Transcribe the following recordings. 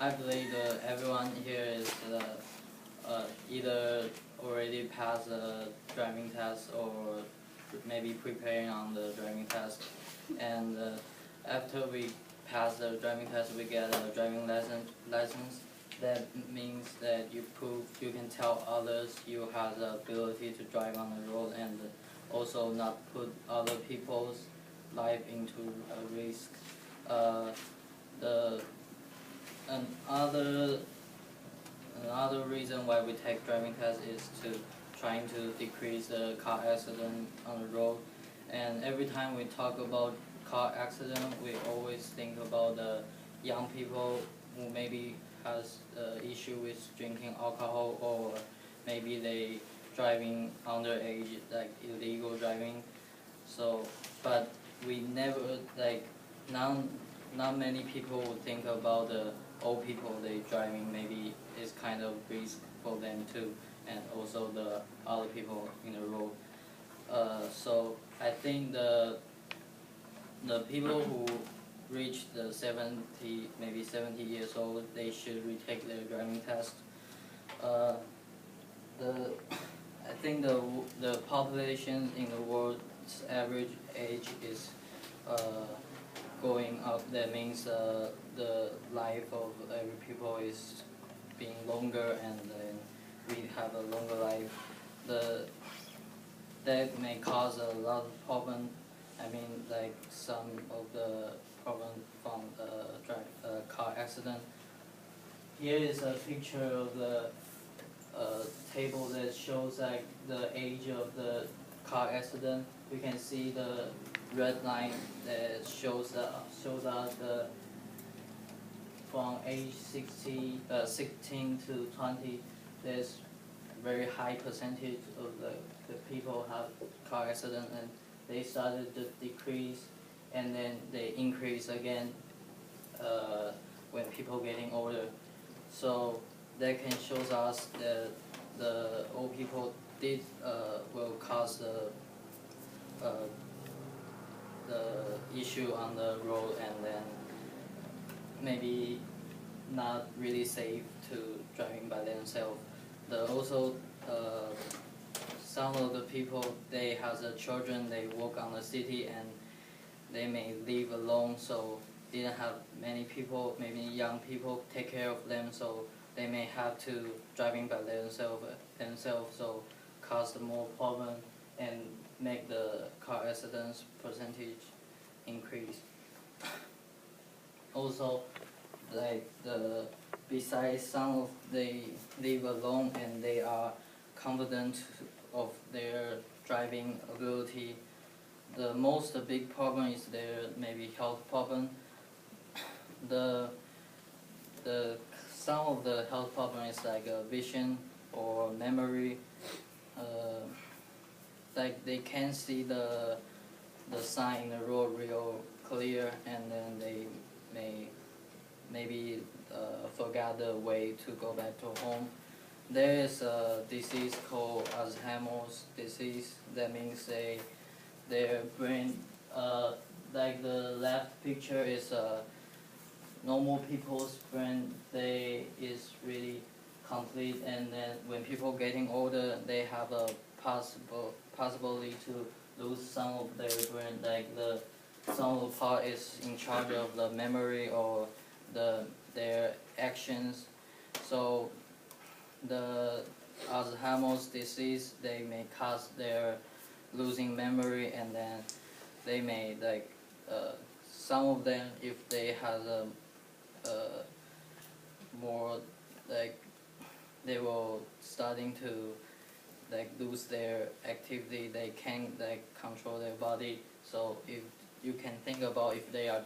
I believe everyone here is either already passed the driving test or maybe preparing on the driving test. And after we pass the driving test, we get a driving license. That means that you can tell others you have the ability to drive on the road and also not put other people's life into a risk. The another reason why we take driving test is to trying to decrease the car accident on the road. And every time we talk about car accident, we always think about the young people who maybe has issue with drinking alcohol, or maybe they driving underage, like illegal driving. So, but we never not many people would think about the old people they driving. Maybe it's kind of risk for them too, and also the other people in the road. So I think the people who reach the 70, maybe 70 years old, they should retake their driving test. I think the population in the world's average age is going up. That means the life of every people is being longer, and then we have a longer life. That may cause a lot of problem. I mean, like some of the problem from the car accident. Here is a picture of the table that shows like the age of the car accident. We can see the red line that shows us from age 16 to 20. There's very high percentage of the people have car accident, and they started to decrease, and then they increase again when people getting older. So that can show us that the old people will cause the issue on the road, and then maybe not really safe to driving by themselves. Also some of the people, they have the children, they work on the city, and they may live alone, so didn't have many people, maybe young people, take care of them, so they may have to driving by themselves, so cause more problem and make the car accidents percentage increase. Also, like besides some of they live alone and they are confident of their driving ability, the big problem is their maybe health problem. Some of the health problem is like vision or memory. Like they can't see the sign in the road real clear, and then they maybe forgot the way to go back to home. There is a disease called Alzheimer's disease. That means their brain, like the left picture is normal people's brain, is really complete, and then when people getting older, they have a possibility to lose some of their brain, like some of the part is in charge of the memory or their actions. So the Alzheimer's disease, they may cause their losing memory, and then they may some of them, if they have more they will starting to lose their activity. They can't control their body. So if you can think about if they are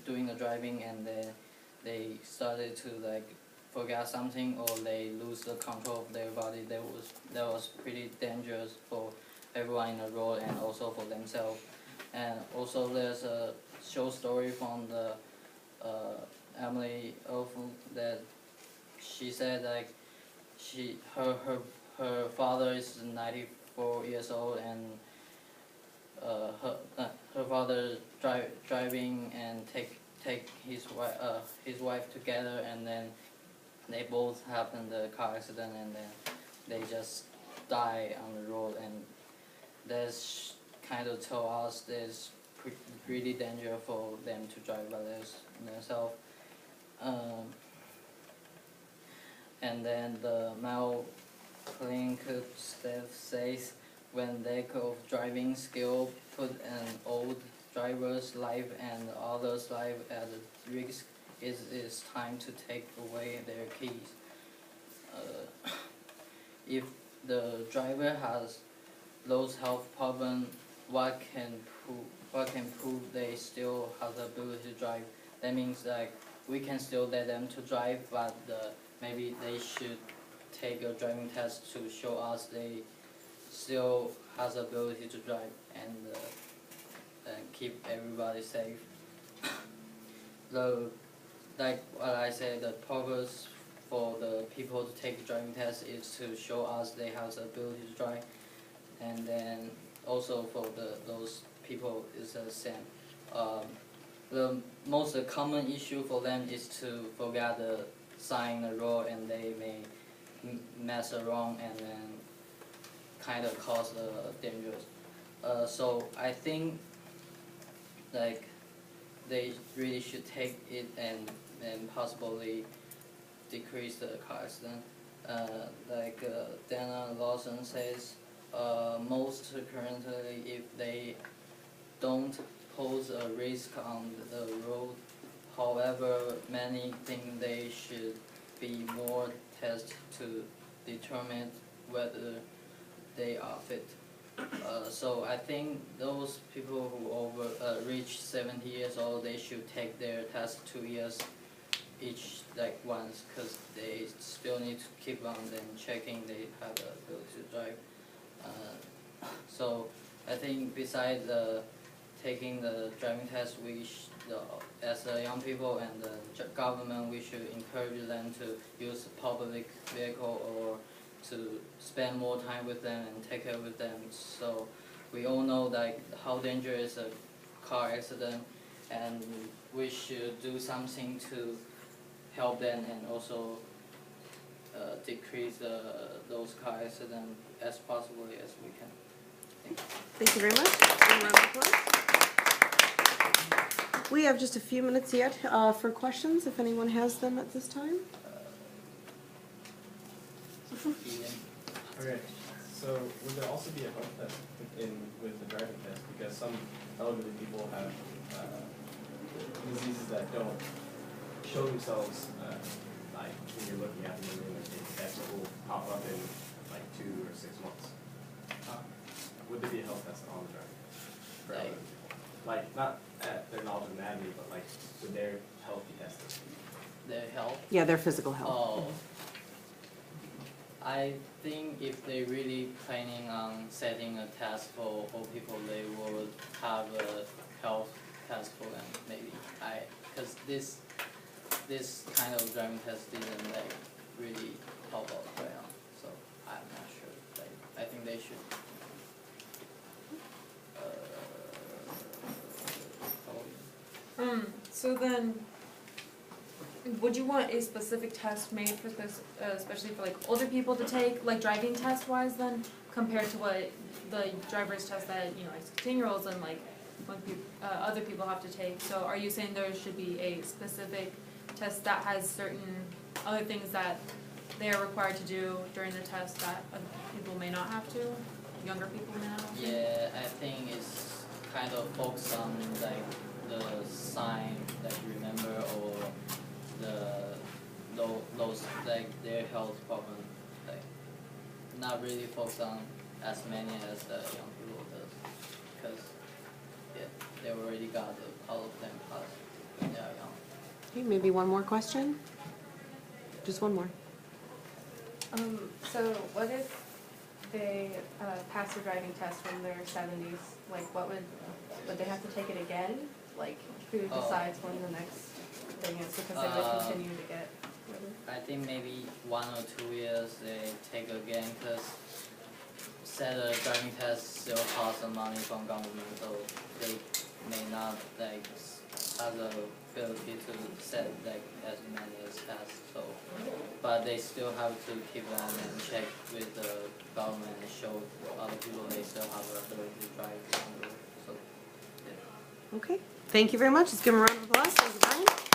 doing the driving, and then they started to forget something, or they lose the control of their body, that was pretty dangerous for everyone in the road and also for themselves. And also there's a short story from the Emily Ofu that she said her father is 94 years old, and her father driving and take his wife together, and then they both happened the car accident, and then they just die on the road, and that's kind of tell us it's really dangerous for them to drive by themselves. And then the Mayo Clinic staff says when lack of driving skill put an old driver's life and others' life at risk, it is time to take away their keys. If the driver has those health problems, what can prove they still have the ability to drive? That means like we can still let them to drive, but maybe they should take a driving test to show us they still has the ability to drive, and keep everybody safe. Like what I said, the purpose for the people to take the driving test is to show us they have the ability to drive, and then also for those people is the same. The most common issue for them is to forget the sign the road, and they may mess around and then kind of cause dangerous. So I think like they really should take it and possibly decrease the car accident. Like Dana Lawson says, most currently, if they don't pose a risk on the road, however, many think they should be more tested to determine whether they are fit. So I think those people who reach 70 years old, they should take their test 2 years each, like once, because they still need to keep on then checking they have the ability to drive. So I think besides taking the driving test, as the young people and the government, we should encourage them to use public vehicle or to spend more time with them and take care with them. So we all know like how dangerous a car accident, and we should do something to help them and also decrease those car accidents as possibly as we can. Thank you very much. A round of applause. We have just a few minutes yet for questions, if anyone has them at this time. Okay, so would there also be a health test with the driving test? Because some elderly people have diseases that don't show themselves, like when you're looking at them in the test will pop up in like 2 or 6 months. Would there be a health test on the driving test? Like not at their knowledge of anatomy, but like would their health be tested? Their health? Yeah, their physical health. Oh. I think if they really planning on setting a test for old people, they would have a health test for them. Maybe because this kind of driving test didn't like really help out Bryan, so I'm not sure. Like I think they should. So then, would you want a specific test made for this, especially for like older people to take, like driving test wise then, compared to what the driver's test that, like 16-year-olds and like when other people have to take? So are you saying there should be a specific test that has certain other things that they are required to do during the test that other people may not have to, younger people may not have to? Yeah, I think it's kind of focused on like the sign that you remember, or those like their health problem, like not really focused on as many as the young people does, because they already got all of them passed when they are young. Okay, maybe one more question? Just one more. So what if they pass the driving test when they're 70s? Like, what would they have to take it again? Like, who decides when the next thing is, because they would continue to get rid. I think maybe 1 or 2 years they take again, because set a driving test still costs some money from government, so they may not like have the ability to set like as many as tests. So, but they still have to keep them and check with the government and show other people they still have the ability to drive on the road. So, yeah. Okay, thank you very much. Let's give him a round of applause. Thank you, Bryan.